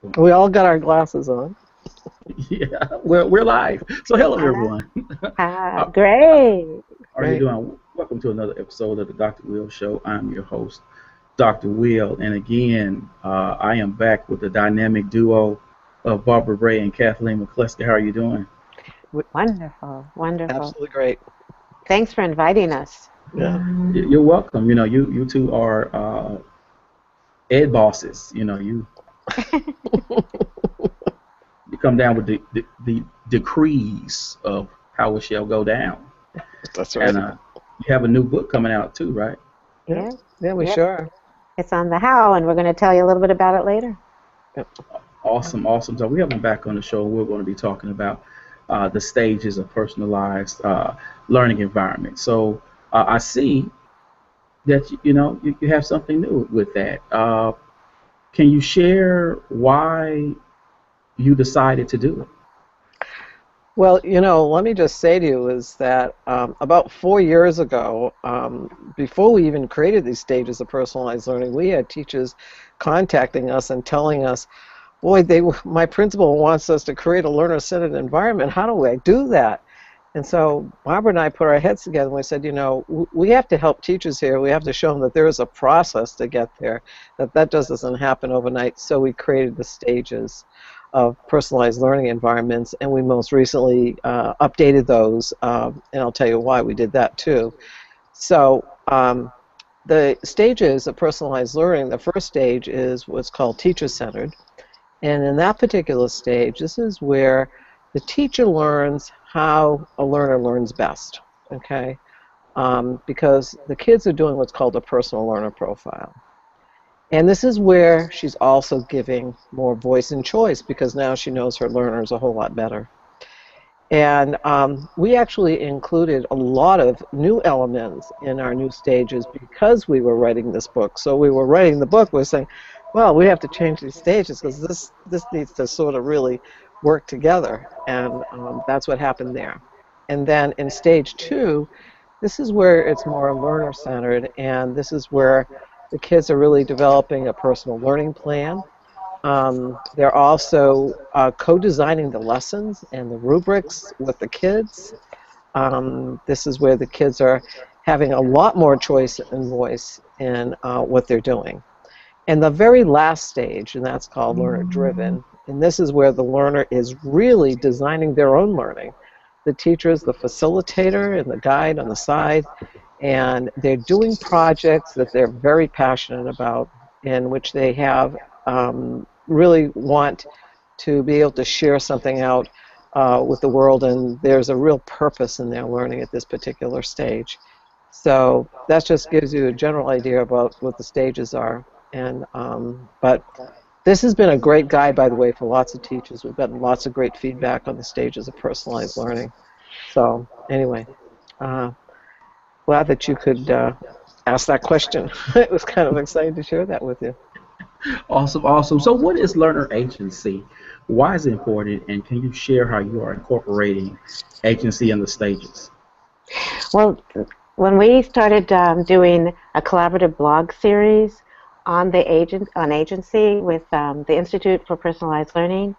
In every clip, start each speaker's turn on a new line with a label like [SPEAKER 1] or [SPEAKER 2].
[SPEAKER 1] We all got our glasses on.
[SPEAKER 2] Yeah, we're live. So hello everyone. How
[SPEAKER 3] Great.
[SPEAKER 2] are you
[SPEAKER 1] Great.
[SPEAKER 2] doing? Welcome to another episode of the Dr. Will Show. I'm your host, Dr. Will, and again, I am back with the dynamic duo of Barbara Bray and Kathleen McClaskey. How are you doing?
[SPEAKER 3] Wonderful. Wonderful.
[SPEAKER 1] Absolutely great.
[SPEAKER 3] Thanks for inviting us.
[SPEAKER 1] Yeah.
[SPEAKER 2] You're welcome. You two are ed bosses. You come down with the decrees of how it shall go down,
[SPEAKER 1] That's right.
[SPEAKER 2] and you have a new book coming out too, right?
[SPEAKER 1] Yeah.
[SPEAKER 3] Yeah.
[SPEAKER 1] Yeah, we
[SPEAKER 3] Yep.
[SPEAKER 1] sure are.
[SPEAKER 3] It's on the how, and we're going to tell you a little bit about it later.
[SPEAKER 1] Yep.
[SPEAKER 2] Awesome, awesome. So we have them back on the show. We're going to be talking about the stages of personalized learning environment. So I see that you have something new with that. Can you share why you decided to do it?
[SPEAKER 1] Well, let me just say to you is that about 4 years ago, before we even created these stages of personalized learning, we had teachers contacting us and telling us, boy, my principal wants us to create a learner-centered environment. How do I do that? And so Barbara and I put our heads together and we said, we have to help teachers here. We have to show them that there is a process to get there, that just doesn't happen overnight. So we created the stages of personalized learning environments, and we most recently updated those, and I'll tell you why we did that too. So the stages of personalized learning, the first stage is what's called teacher-centered. And in that particular stage, this is where the teacher learns how a learner learns best, okay? Because the kids are doing what's called a personal learner profile. And this is where she's also giving more voice and choice because now she knows her learners a whole lot better. And we actually included a lot of new elements in our new stages because we were writing this book. So we were writing the book, we're saying, well, we have to change these stages because this needs to sort of really work together. And that's what happened there. And then in stage 2, this is where it's more learner-centered, and this is where the kids are really developing a personal learning plan. They're also co-designing the lessons and the rubrics with the kids. This is where the kids are having a lot more choice and voice in what they're doing. And the very last stage, and that's called learner-driven, and this is where the learner is really designing their own learning. The teacher is the facilitator and the guide on the side, and they're doing projects that they're very passionate about, in which they have really want to be able to share something out with the world, and there's a real purpose in their learning at this particular stage. So that just gives you a general idea about what the stages are. And but this has been a great guide, by the way, for lots of teachers. We've gotten lots of great feedback on the stages of personalized learning. So anyway, glad that you could ask that question. It was kind of exciting to share that with you.
[SPEAKER 2] Awesome, awesome. So what is learner agency? Why is it important? And can you share how you are incorporating agency in the stages?
[SPEAKER 3] Well, when we started doing a collaborative blog series on agency with the Institute for Personalized Learning,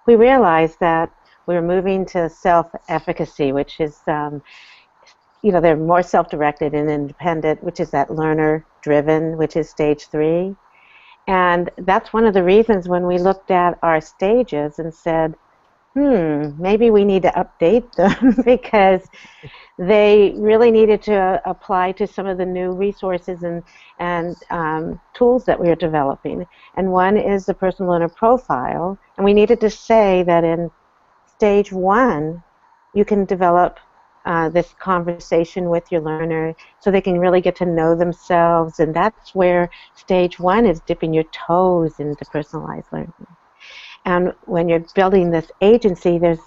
[SPEAKER 3] we realized that we were moving to self-efficacy, which is they're more self-directed and independent, which is that learner-driven, which is stage 3. And that's one of the reasons when we looked at our stages and said, maybe we need to update them because they really needed to apply to some of the new resources and tools that we are developing. And one is the personal learner profile. And we needed to say that in stage 1, you can develop this conversation with your learner so they can really get to know themselves, and that's where stage 1 is dipping your toes into personalized learning. And when you're building this agency, there's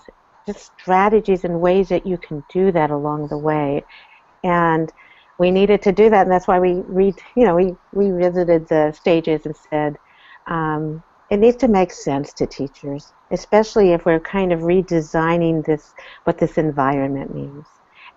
[SPEAKER 3] just strategies and ways that you can do that along the way. And we needed to do that, and that's why we revisited the stages and said it needs to make sense to teachers, especially if we're kind of redesigning what this environment means.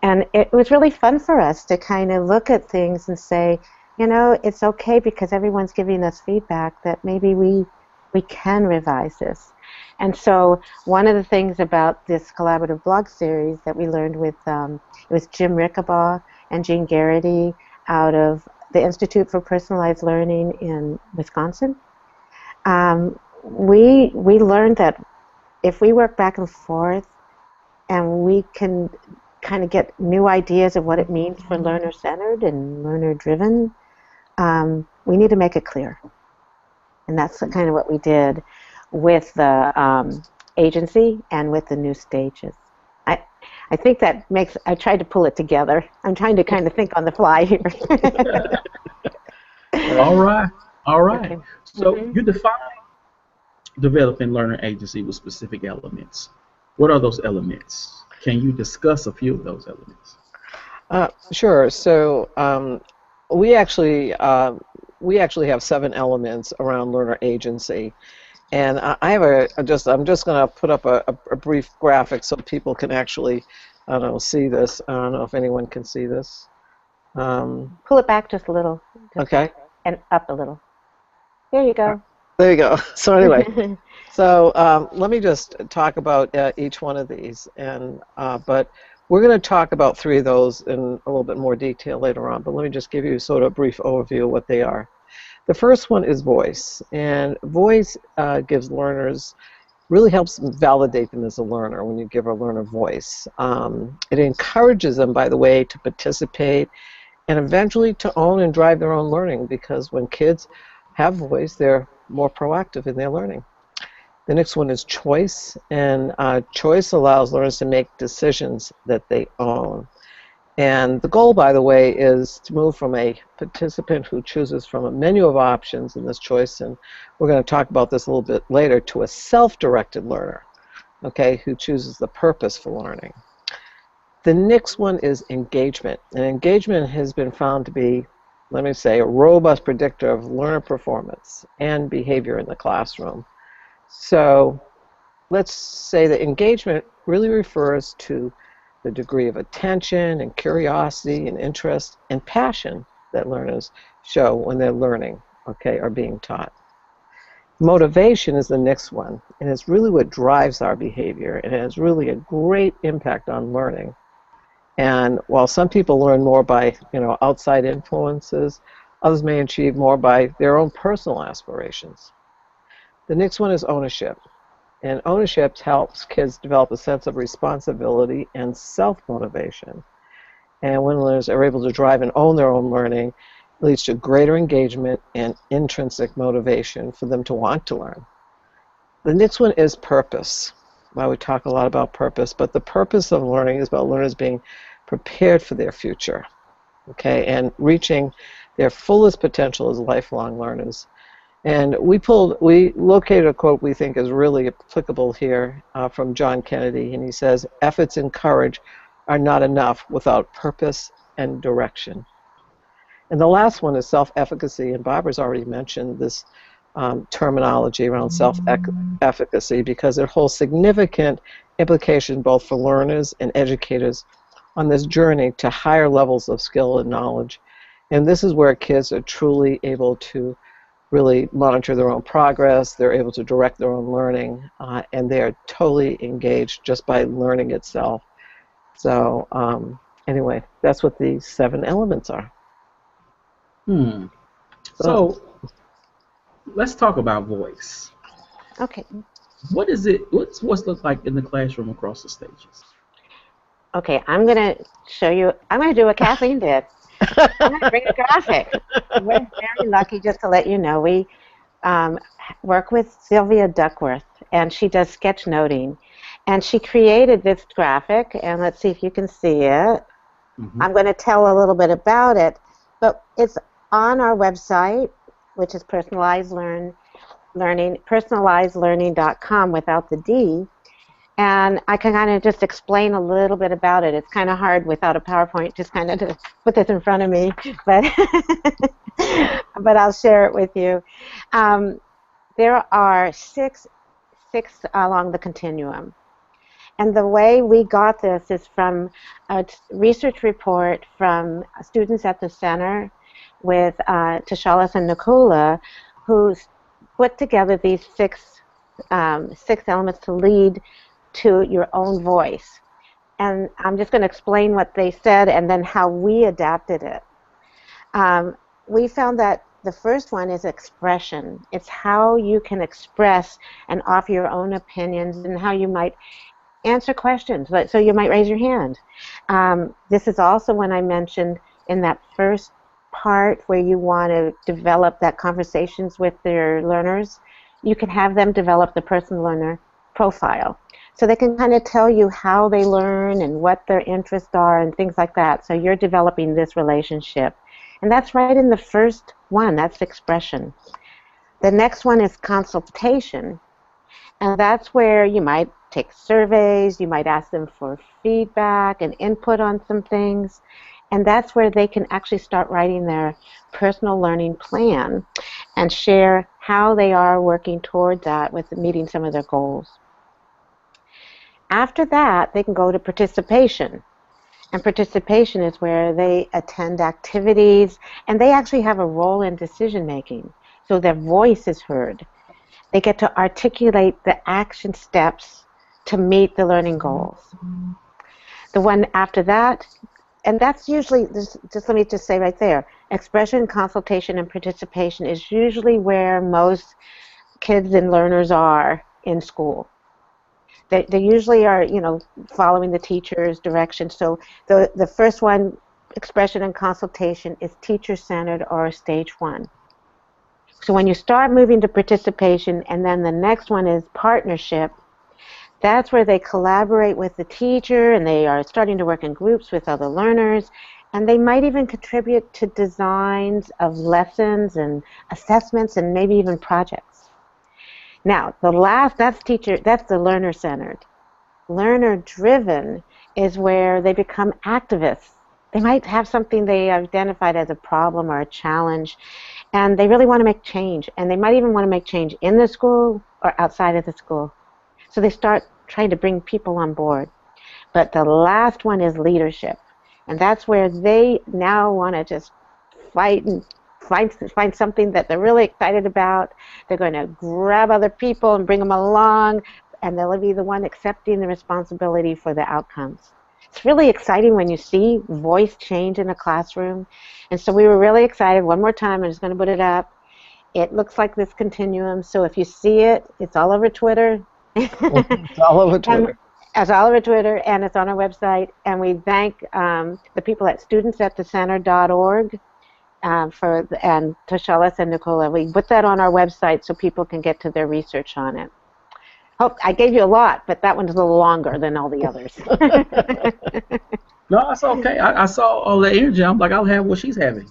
[SPEAKER 3] And it was really fun for us to kind of look at things and say, it's okay because everyone's giving us feedback that maybe we we can revise this. And so one of the things about this collaborative blog series that we learned with, it was Jim Rickabaugh and Jean Garrity out of the Institute for Personalized Learning in Wisconsin. We learned that if we work back and forth and we can kind of get new ideas of what it means for learner-centered and learner-driven, we need to make it clear. And that's kind of what we did with the agency and with the new stages. I think that makes, I tried to pull it together. I'm trying to kind of think on the fly here.
[SPEAKER 2] All right. All right.
[SPEAKER 3] Okay.
[SPEAKER 2] So you define developing learner agency with specific elements. What are those elements? Can you discuss a few of those elements?
[SPEAKER 1] Sure. So we actually have 7 elements around learner agency, and I have I'm just going to put up a brief graphic so people can actually, I don't know, see this. I don't know if anyone can see this.
[SPEAKER 3] Pull it back just a little.
[SPEAKER 1] Okay.
[SPEAKER 3] And up a little. There you go.
[SPEAKER 1] There you go. So anyway, so let me just talk about each one of these, and but we're going to talk about 3 of those in a little bit more detail later on. But let me just give you sort of a brief overview of what they are. The first one is voice, and voice gives learners, really helps validate them as a learner when you give a learner voice. It encourages them, by the way, to participate and eventually to own and drive their own learning, because when kids have voice, they're more proactive in their learning. The next one is choice, and choice allows learners to make decisions that they own. And the goal, by the way, is to move from a participant who chooses from a menu of options in this choice, and we're going to talk about this a little bit later, to a self-directed learner, okay, who chooses the purpose for learning. The next one is engagement, and engagement has been found to be, let me say, a robust predictor of learner performance and behavior in the classroom. So let's say that engagement really refers to the degree of attention and curiosity and interest and passion that learners show when they're learning, okay, or being taught. Motivation is the next one, and it's really what drives our behavior, and it has really a great impact on learning. And while some people learn more by, outside influences, others may achieve more by their own personal aspirations. The next one is ownership. And ownership helps kids develop a sense of responsibility and self-motivation. And when learners are able to drive and own their own learning, it leads to greater engagement and intrinsic motivation for them to want to learn. The next one is purpose. Well, we talk a lot about purpose, but the purpose of learning is about learners being prepared for their future, okay, and reaching their fullest potential as lifelong learners. And we located a quote we think is really applicable here from John Kennedy, and he says, "Efforts and courage are not enough without purpose and direction." And the last one is self-efficacy, and Barbara's already mentioned this terminology around self-efficacy because it holds significant implication both for learners and educators on this journey to higher levels of skill and knowledge. And this is where kids are truly able to really monitor their own progress, they're able to direct their own learning, and they are totally engaged just by learning itself. So anyway, that's what these 7 elements are.
[SPEAKER 2] So let's talk about voice.
[SPEAKER 3] Okay.
[SPEAKER 2] What is it? What's look like in the classroom across the stages?
[SPEAKER 3] Okay, I'm going to show you, I'm going to do what Kathleen did. I'm going to bring a graphic. We're very lucky, just to let you know. We work with Sylvia Duckworth, and she does sketchnoting. And she created this graphic, and let's see if you can see it. I'm going to tell a little bit about it, but it's on our website, which is personalizedlearning.com without the D. And I can kind of just explain a little bit about it. It's kind of hard without a PowerPoint, just kind of to put this in front of me, but but I'll share it with you. There are six along the continuum. And the way we got this is from a research report from students at the center with Tashalis and Nicola, who put together these six elements to lead to your own voice. And I'm just going to explain what they said and then how we adapted it. We found that the first one is expression. It's how you can express and offer your own opinions and how you might answer questions. So you might raise your hand. This is also when I mentioned in that first part where you want to develop that conversations with your learners, you can have them develop the person learner profile. So they can kind of tell you how they learn and what their interests are and things like that. So you're developing this relationship. And that's right in the first one. That's expression. The next one is consultation. And that's where you might take surveys, you might ask them for feedback and input on some things. And that's where they can actually start writing their personal learning plan and share how they are working toward that with meeting some of their goals. After that, they can go to participation. And participation is where they attend activities and they actually have a role in decision making. So their voice is heard. They get to articulate the action steps to meet the learning goals. The one after that, and that's usually, just let me just say right there, expression, consultation, and participation is usually where most kids and learners are in school. They usually are, following the teacher's direction. So the first one, expression and consultation, is teacher-centered or stage one. So when you start moving to participation, and then the next one is partnership, that's where they collaborate with the teacher and they are starting to work in groups with other learners, and they might even contribute to designs of lessons and assessments and maybe even projects. Now, the last, that's the learner-centered. Learner-driven is where they become activists. They might have something they identified as a problem or a challenge, and they really want to make change. And they might even want to make change in the school or outside of the school. So they start trying to bring people on board. But the last one is leadership. And that's where they now want to just fight and find something that they're really excited about. They're going to grab other people and bring them along, and they'll be the one accepting the responsibility for the outcomes. It's really exciting when you see voice change in a classroom. And so we were really excited. One more time, I'm just going to put it up. It looks like this continuum. So if you see it, it's all over Twitter.
[SPEAKER 1] It's all over Twitter.
[SPEAKER 3] It's all over Twitter, and it's on our website. And we thank the people at studentsattthecenter.org and Toshalis and Nicola. We put that on our website so people can get to their research on it. Oh, I gave you a lot, but that one's a little longer than all the others.
[SPEAKER 2] No, that's okay. I saw all the energy. I'm like, I'll have what she's having.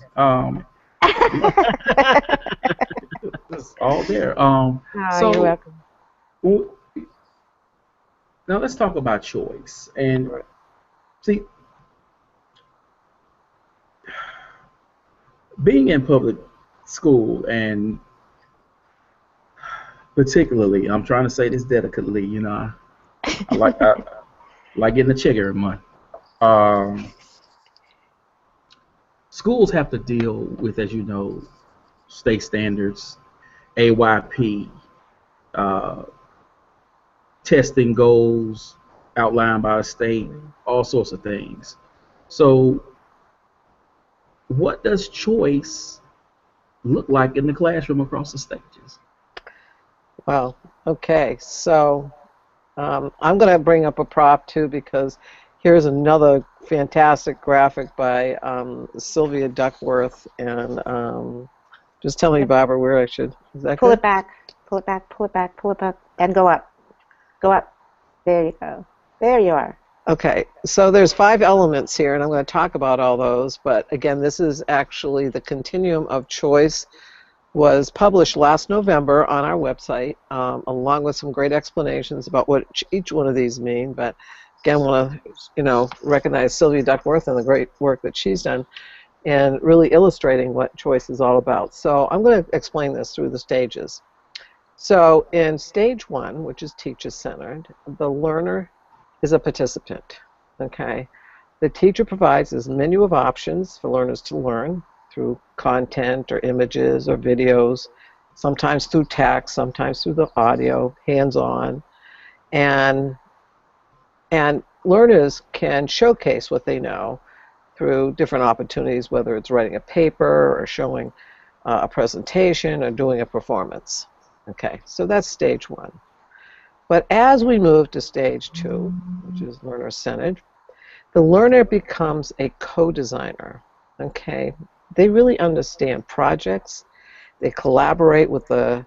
[SPEAKER 2] It's all there. So
[SPEAKER 3] you're welcome.
[SPEAKER 2] Now let's talk about choice. And see, being in public school, and particularly, I'm trying to say this delicately, I like getting the chicken every month. Schools have to deal with, as you know, state standards, AYP, testing goals outlined by the state, all sorts of things. So what does choice look like in the classroom across the stages?
[SPEAKER 1] Well, okay, so I'm going to bring up a prop too, because here's another fantastic graphic by Sylvia Duckworth, and just tell me, Barbara, where I should. Is that
[SPEAKER 3] pull
[SPEAKER 1] good?
[SPEAKER 3] it back, pull it back, pull it back, pull it back, and go up. Go up. There you go. There you are.
[SPEAKER 1] Okay, so there's 5 elements here, and I'm going to talk about all those, but again, this is actually the continuum of choice. Was published last November on our website, along with some great explanations about what each one of these mean. But again, want to recognize Sylvia Duckworth and the great work that she's done, and really illustrating what choice is all about. So I'm going to explain this through the stages. So in stage 1, which is teacher-centered, the learner is a participant. Okay, the teacher provides this menu of options for learners to learn through content or images or videos, sometimes through text, sometimes through the audio, hands-on, and learners can showcase what they know through different opportunities, whether it's writing a paper or showing a presentation or doing a performance. Okay, so that's stage one. But as we move to stage two, which is learner-centered, the learner becomes a co-designer. Okay, they really understand projects. They collaborate with the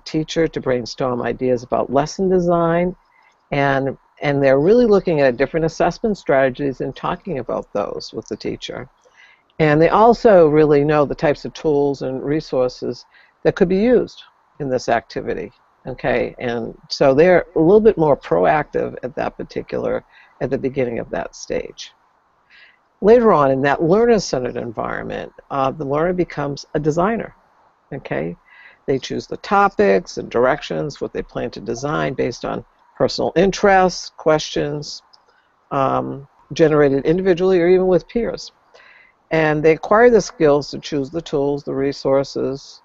[SPEAKER 1] teacher to brainstorm ideas about lesson design, and they're really looking at different assessment strategies and talking about those with the teacher. And they also really know the types of tools and resources that could be used in this activity. Okay, and so they're a little bit more proactive at the beginning of that stage. Later on in that learner-centered environment, the learner becomes a designer. Okay, they choose the topics and directions, what they plan to design based on personal interests, questions generated individually or even with peers. And they acquire the skills to choose the tools, the resources,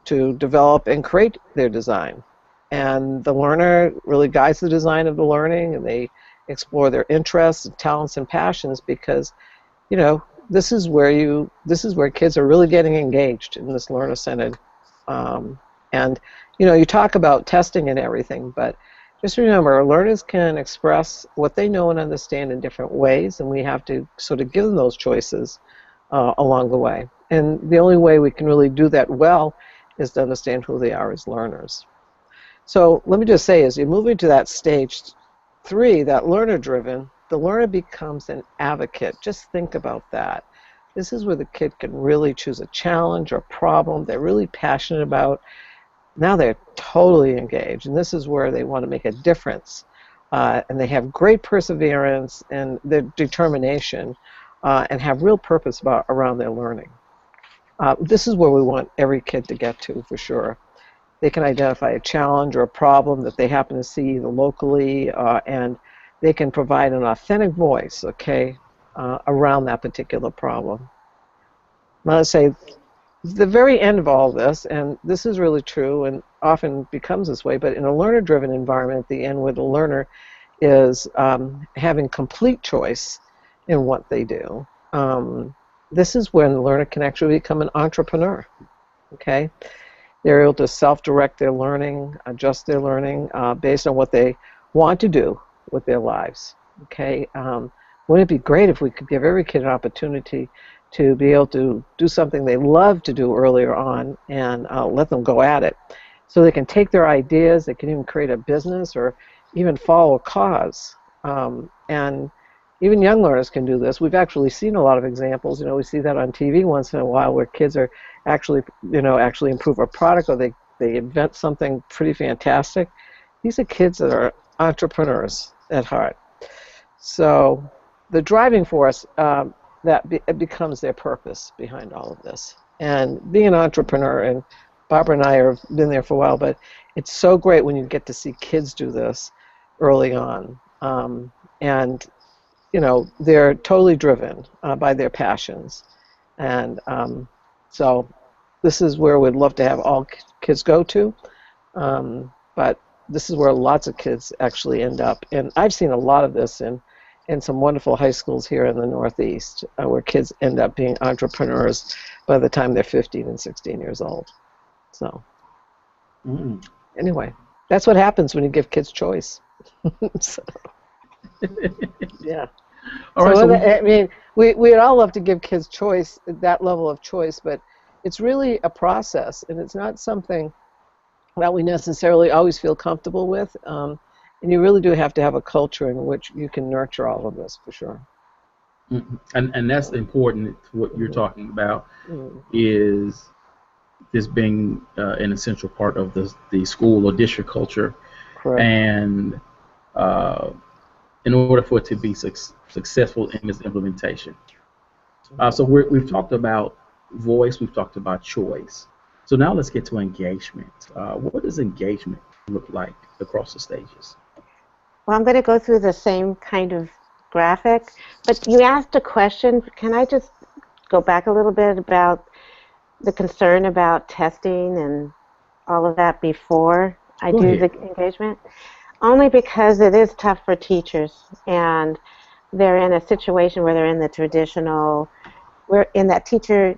[SPEAKER 1] to develop and create their design. And the learner really guides the design of the learning, and they explore their interests, talents, and passions, because, you know, this is where kids are really getting engaged in this learner-centered. And, you know, you talk about testing and everything, but just remember, learners can express what they know and understand in different ways, and we have to sort of give them those choices along the way. And the only way we can really do that well is to understand who they are as learners. So let me just say, as you move into that stage three, that learner-driven, the learner becomes an advocate. Just think about that. This is where the kid can really choose a challenge or problem they're really passionate about. Now they're totally engaged, and this is where they want to make a difference. And they have great perseverance and their determination, and have real purpose around their learning. This is where we want every kid to get to, for sure. They can identify a challenge or a problem that they happen to see either locally, and they can provide an authentic voice, okay, around that particular problem. Now, let's say the very end of all this, and this is really true and often becomes this way, but in a learner-driven environment at the end where the learner is having complete choice in what they do, this is when the learner can actually become an entrepreneur, okay? They're able to self-direct their learning, adjust their learning based on what they want to do with their lives, okay? Wouldn't it be great if we could give every kid an opportunity to be able to do something they love to do earlier on, and let them go at it, so they can take their ideas, they can even create a business or even follow a cause. And even young learners can do this. We've actually seen a lot of examples. You know, we see that on TV once in a while where kids are actually improve a product, or they invent something pretty fantastic. These are kids that are entrepreneurs at heart. So the driving force, it becomes their purpose behind all of this. And being an entrepreneur, and Barbara and I have been there for a while, but it's so great when you get to see kids do this early on. And, you know, they're totally driven by their passions. And so this is where we'd love to have all kids go to. But this is where lots of kids actually end up. And I've seen a lot of this in some wonderful high schools here in the Northeast, where kids end up being entrepreneurs by the time they're 15 and 16 years old. So anyway, that's what happens when you give kids choice. So, yeah.
[SPEAKER 2] All right,
[SPEAKER 1] I mean, we'd all love to give kids choice, that level of choice, but it's really a process, and it's not something that we necessarily always feel comfortable with. And you really do have to have a culture in which you can nurture all of this, for sure.
[SPEAKER 2] And that's important. What you're talking about is this being an essential part of the school or district culture.
[SPEAKER 1] Correct.
[SPEAKER 2] And in order for it to be successful in its implementation. So we've talked about voice, we've talked about choice. So now let's get to engagement. What does engagement look like across the stages?
[SPEAKER 3] Well, I'm going to go through the same kind of graphic, but you asked a question. Can I just go back a little bit about the concern about testing and all of that before I
[SPEAKER 2] Go
[SPEAKER 3] do
[SPEAKER 2] ahead.
[SPEAKER 3] the engagement, only because it is tough for teachers, and they're in a situation where they're in the traditional, we're in that teacher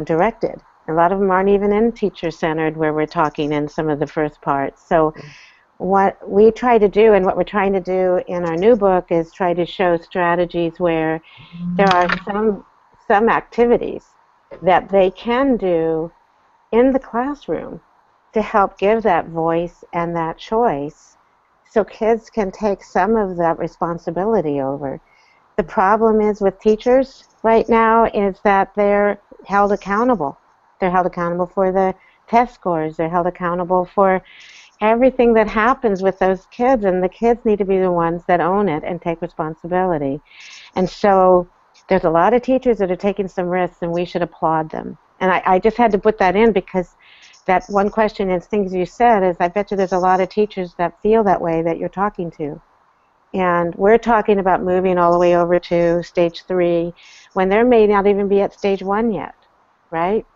[SPEAKER 3] directed. A lot of them aren't even in teacher centered where we're talking in some of the first parts. So what we try to do and what we're trying to do in our new book is try to show strategies where there are some activities that they can do in the classroom to help give that voice and that choice so kids can take some of that responsibility over. The problem is with teachers right now is that they're held accountable. They're held accountable for the test scores. They're held accountable for everything that happens with those kids, and the kids need to be the ones that own it and take responsibility. And so there's a lot of teachers that are taking some risks, and we should applaud them. And I just had to put that in because that one question is things you said is I bet you there's a lot of teachers that feel that way that you're talking to. And we're talking about moving all the way over to stage 3 when there may not even be at stage 1 yet, right?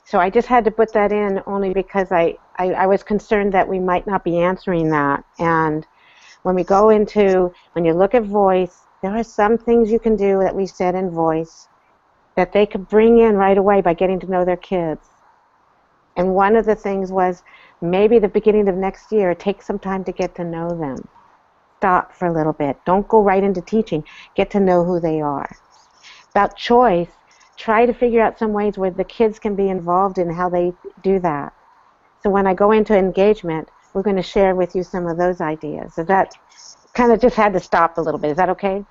[SPEAKER 3] So I just had to put that in only because I was concerned that we might not be answering that. And when we go into, when you look at voice, there are some things you can do that we said in voice that they could bring in right away by getting to know their kids. And one of the things was maybe the beginning of next year, take some time to get to know them. Stop for a little bit. Don't go right into teaching. Get to know who they are. About choice, try to figure out some ways where the kids can be involved in how they do that. So when I go into engagement, we're going to share with you some of those ideas. So that kind of just had to stop a little bit. Is that okay?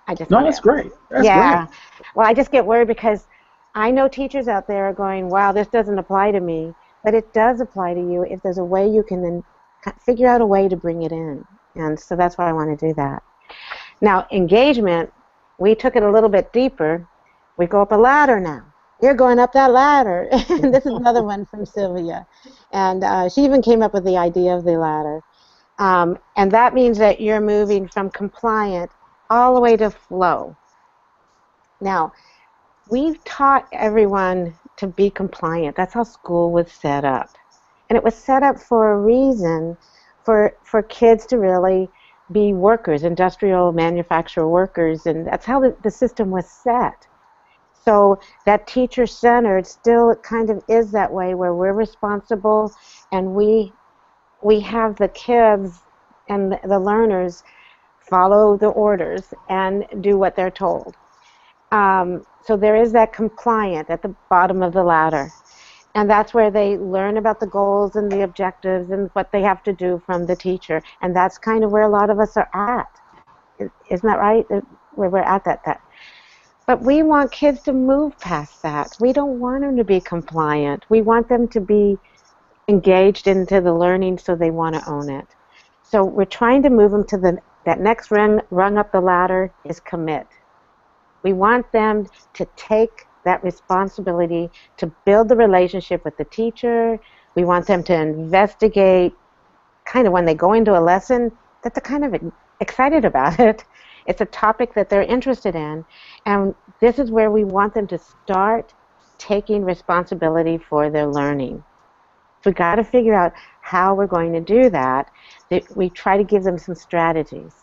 [SPEAKER 3] I just
[SPEAKER 2] No,
[SPEAKER 3] want
[SPEAKER 2] that's
[SPEAKER 3] to.
[SPEAKER 2] great. That's great.
[SPEAKER 3] Yeah. Well, I just get worried because I know teachers out there are going, wow, this doesn't apply to me. But it does apply to you if there's a way you can then figure out a way to bring it in. And so that's why I want to do that. Now, engagement, we took it a little bit deeper. We go up a ladder now. You're going up that ladder. And this is another one from Sylvia. And she even came up with the idea of the ladder. And that means that you're moving from compliant all the way to flow. Now, we've taught everyone to be compliant. That's how school was set up. And it was set up for a reason for kids to really be workers, industrial manufacturer workers, and that's how the system was set. So that teacher-centered still kind of is that way where we're responsible and we have the kids and the learners follow the orders and do what they're told. So there is that compliant at the bottom of the ladder. And that's where they learn about the goals and the objectives and what they have to do from the teacher. And that's kind of where a lot of us are at. Isn't that right? Where we're at that. But we want kids to move past that. We don't want them to be compliant. We want them to be engaged into the learning so they want to own it. So we're trying to move them to that next rung up the ladder is commit. We want them to take that responsibility to build the relationship with the teacher. We want them to investigate kind of when they go into a lesson that they're kind of excited about it. It's a topic that they're interested in. And this is where we want them to start taking responsibility for their learning. So we've got to figure out how we're going to do that. We try to give them some strategies.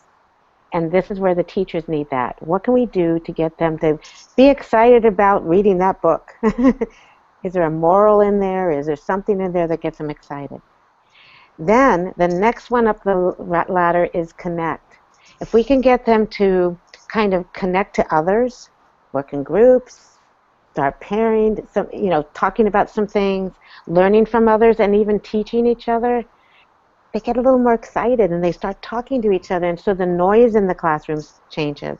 [SPEAKER 3] And this is where the teachers need that. What can we do to get them to be excited about reading that book? Is there a moral in there? Is there something in there that gets them excited? Then the next one up the ladder is connect. If we can get them to kind of connect to others, work in groups, start pairing, talking about some things, learning from others, and even teaching each other, they get a little more excited and they start talking to each other, and so the noise in the classrooms changes.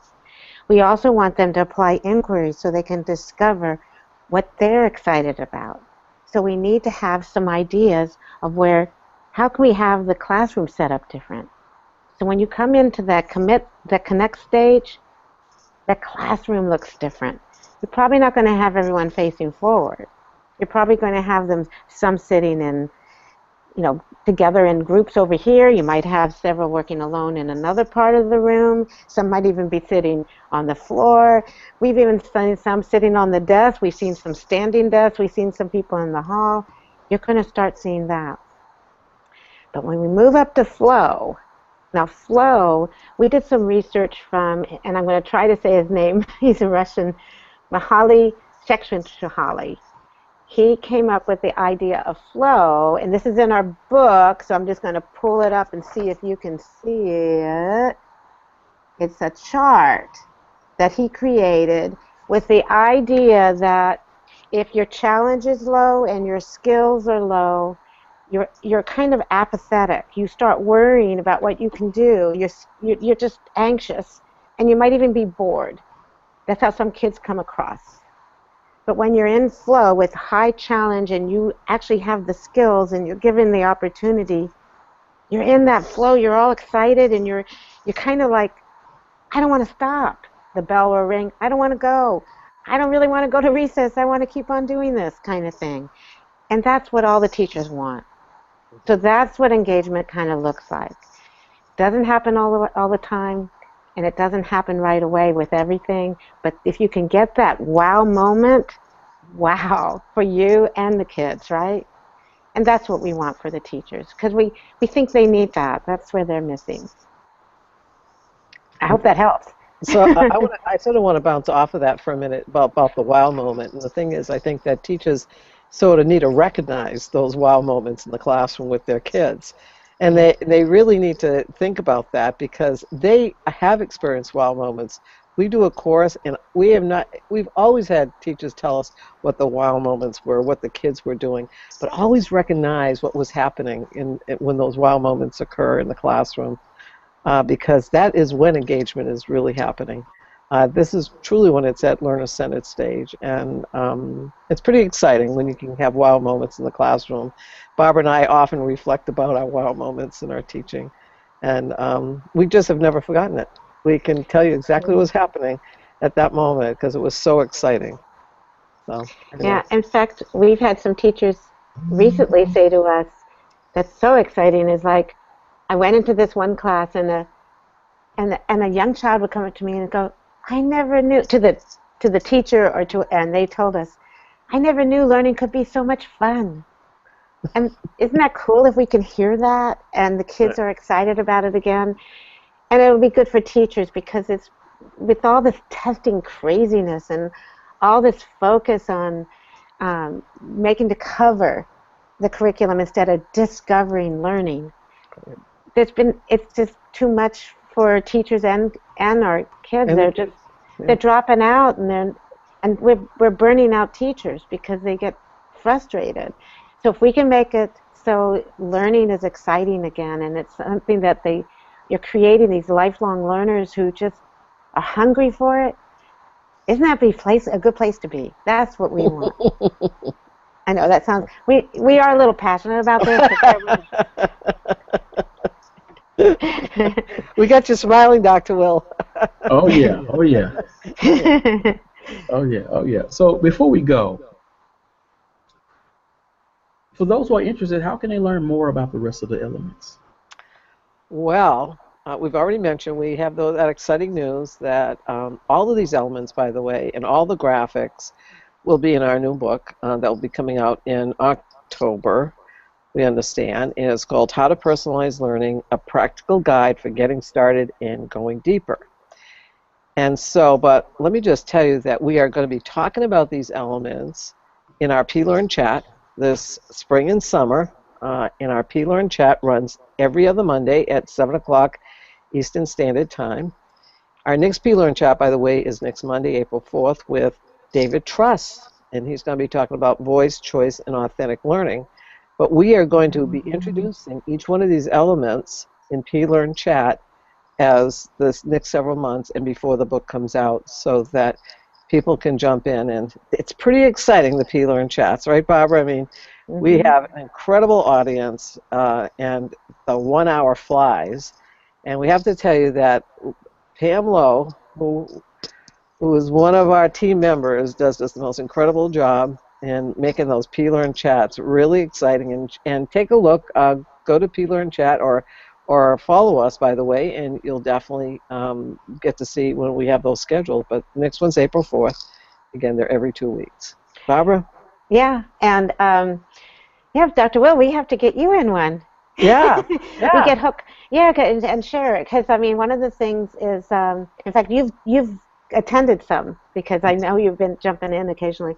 [SPEAKER 3] We also want them to apply inquiries so they can discover what they're excited about. So we need to have some ideas of how can we have the classroom set up different? So when you come into that connect stage, the classroom looks different. You're probably not going to have everyone facing forward. You're probably going to have them, some sitting in together in groups over here. You might have several working alone in another part of the room. Some might even be sitting on the floor. We've even seen some sitting on the desk. We've seen some standing desks. We've seen some people in the hall. you're going to start seeing that. But when we move up to flow, now flow, we did some research from, and I'm going to try to say his name, he's a Russian, Mihaly Csikszentmihalyi. He came up with the idea of flow, and this is in our book, so I'm just going to pull it up and see if you can see it. It's a chart that he created with the idea that if your challenge is low and your skills are low, you're kind of apathetic. You start worrying about what you can do. You're just anxious, and you might even be bored. That's how some kids come across. But when you're in flow with high challenge and you actually have the skills and you're given the opportunity, you're in that flow, you're all excited, and you're kind of like, I don't want to stop. The bell will ring, I don't want to go. I don't really want to go to recess, I want to keep on doing this kind of thing. And that's what all the teachers want. So that's what engagement kind of looks like. It doesn't happen all the time, and it doesn't happen right away with everything, but if you can get that wow moment, wow, for you and the kids, right? And that's what we want for the teachers, because we think they need that. That's where they're missing. I hope that helps.
[SPEAKER 1] So I sort of want to bounce off of that for a minute about the wow moment. And the thing is, I think that teachers sort of need to recognize those wow moments in the classroom with their kids. And they really need to think about that because they have experienced wow moments. We do a course, and we've always had teachers tell us what the wow moments were, what the kids were doing, but always recognize what was happening when those wow moments occur in the classroom, because that is when engagement is really happening. This is truly when it's at learner-centered stage, and it's pretty exciting when you can have wow moments in the classroom. Barbara and I often reflect about our wow moments in our teaching, and we just have never forgotten it. We can tell you exactly what was happening at that moment because it was so exciting. So, anyway.
[SPEAKER 3] Yeah, in fact, we've had some teachers recently say to us, that's so exciting, is like, I went into this one class and a young child would come up to me and go, I never knew, to the teacher and they told us, I never knew learning could be so much fun. And isn't that cool if we can hear that and the kids are excited about it again? And it'll be good for teachers because it's with all this testing craziness and all this focus on making to cover the curriculum instead of discovering learning. It's just too much for teachers and our kids. They're dropping out, and we're burning out teachers because they get frustrated. So if we can make it so learning is exciting again, and it's something that you're creating these lifelong learners who just are hungry for it, isn't that a good place to be? That's what we want. I know that sounds. We are a little passionate about this.
[SPEAKER 1] We got you smiling, Dr. Will.
[SPEAKER 2] Oh yeah, oh yeah, oh yeah, oh yeah. So before we go, for those who are interested, how can they learn more about the rest of the elements?
[SPEAKER 1] Well, we've already mentioned we have that exciting news that all of these elements, by the way, and all the graphics will be in our new book that will be coming out in October. We understand, and it's called How to Personalize Learning, a Practical Guide for Getting Started and Going Deeper. And so, but let me just tell you that we are going to be talking about these elements in our P-Learn chat this spring and summer. And our P-Learn chat runs every other Monday at 7 o'clock Eastern Standard Time. Our next P-Learn chat, by the way, is next Monday, April 4th, with David Truss, and he's going to be talking about voice, choice, and authentic learning. But we are going to be introducing each one of these elements in P-Learn chat as this next several months and before the book comes out so that people can jump in. And it's pretty exciting, the P-Learn chats, right, Barbara? I mean, we have an incredible audience, and the 1 hour flies. And we have to tell you that Pam Lowe, who is one of our team members, does just the most incredible job in making those P-Learn chats really exciting. And take a look, go to P-Learn chat or follow us, by the way, and you'll definitely get to see when we have those scheduled. But the next one's April 4th. Again, they're every 2 weeks. Barbara?
[SPEAKER 3] Yeah, and Yeah, Dr. Will, we have to get you in one.
[SPEAKER 1] Yeah,
[SPEAKER 3] We
[SPEAKER 1] yeah.
[SPEAKER 3] get hooked, yeah, and share it. Because I mean, one of the things is, in fact, you've attended some because I know you've been jumping in occasionally,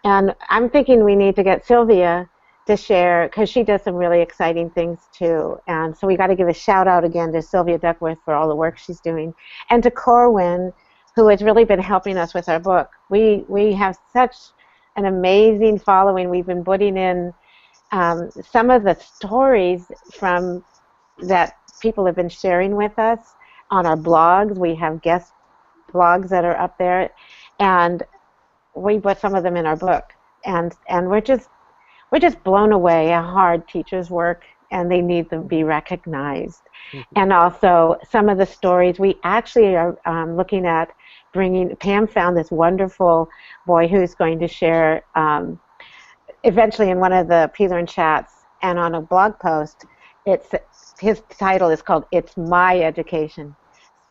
[SPEAKER 3] and I'm thinking we need to get Sylvia to share because she does some really exciting things too. And so we got to give a shout out again to Sylvia Duckworth for all the work she's doing, and to Corwin, who has really been helping us with our book. We have such an amazing following. We've been putting in some of the stories from that people have been sharing with us on our blogs. We have guest blogs that are up there, and we put some of them in our book. And we're just blown away how hard teachers work, and they need to be recognized.
[SPEAKER 1] Mhm.
[SPEAKER 3] And also some of the stories we actually are looking at bringing. Pam found this wonderful boy who's going to share eventually in one of the P-Learn chats and on a blog post. It's his title is called "It's My Education."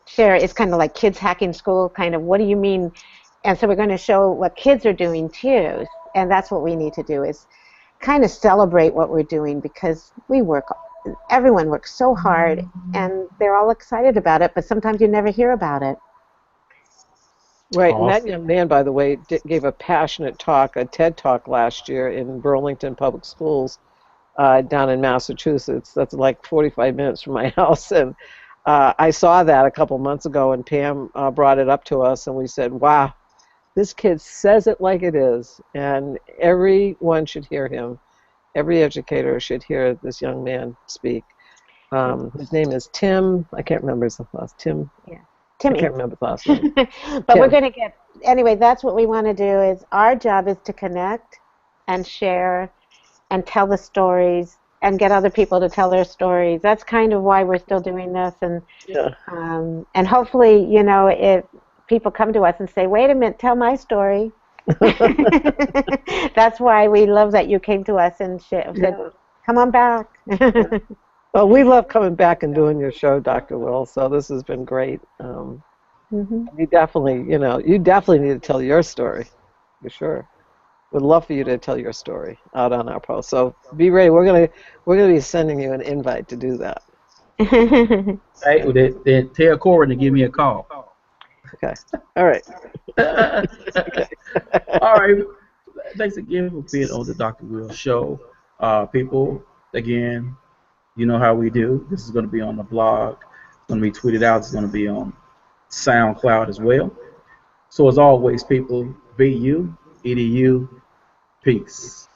[SPEAKER 3] Share it's kind of like kids hacking school. Kind of what do you mean? And so we're going to show what kids are doing too, and that's what we need to do is kind of celebrate what we're doing because everyone works so hard and they're all excited about it, but sometimes you never hear about it.
[SPEAKER 1] Right, and that
[SPEAKER 2] Awesome.
[SPEAKER 1] young man, by the way, gave a passionate talk, a TED talk last year in Burlington Public Schools down in Massachusetts. That's like 45 minutes from my house, and I saw that a couple months ago, and Pam brought it up to us, and we said, "Wow, this kid says it like it is," and everyone should hear him. Every educator should hear this young man speak. His name is Tim. I can't remember his last Tim.
[SPEAKER 3] Yeah,
[SPEAKER 1] I
[SPEAKER 3] Timmy.
[SPEAKER 1] can't remember his last name.
[SPEAKER 3] But we're
[SPEAKER 1] Tim.
[SPEAKER 3] going to get anyway. That's what we want to do. Is our job is to connect and share and tell the stories and get other people to tell their stories. That's kind of why we're still doing this,
[SPEAKER 1] Yeah.
[SPEAKER 3] and hopefully, if people come to us and say, "Wait a minute, tell my story." That's why we love that you came to us and said,
[SPEAKER 1] Yeah.
[SPEAKER 3] "Come on back."
[SPEAKER 1] Well, we love coming back and doing your show, Dr. Will. So this has been great.
[SPEAKER 3] Hmm.
[SPEAKER 1] You definitely need to tell your story, for sure. Would love for you to tell your story out on our post. So be ready. We're gonna be sending you an invite to do that.
[SPEAKER 2] Hey, well, then tell Corey to give me a call.
[SPEAKER 1] Okay. All right. Okay.
[SPEAKER 2] All right. Thanks again for being on the Dr. Will show. People, again, you know how we do. This is going to be on the blog. It's going to be tweeted out. It's going to be on SoundCloud as well. So as always, people, be you, edu, peace.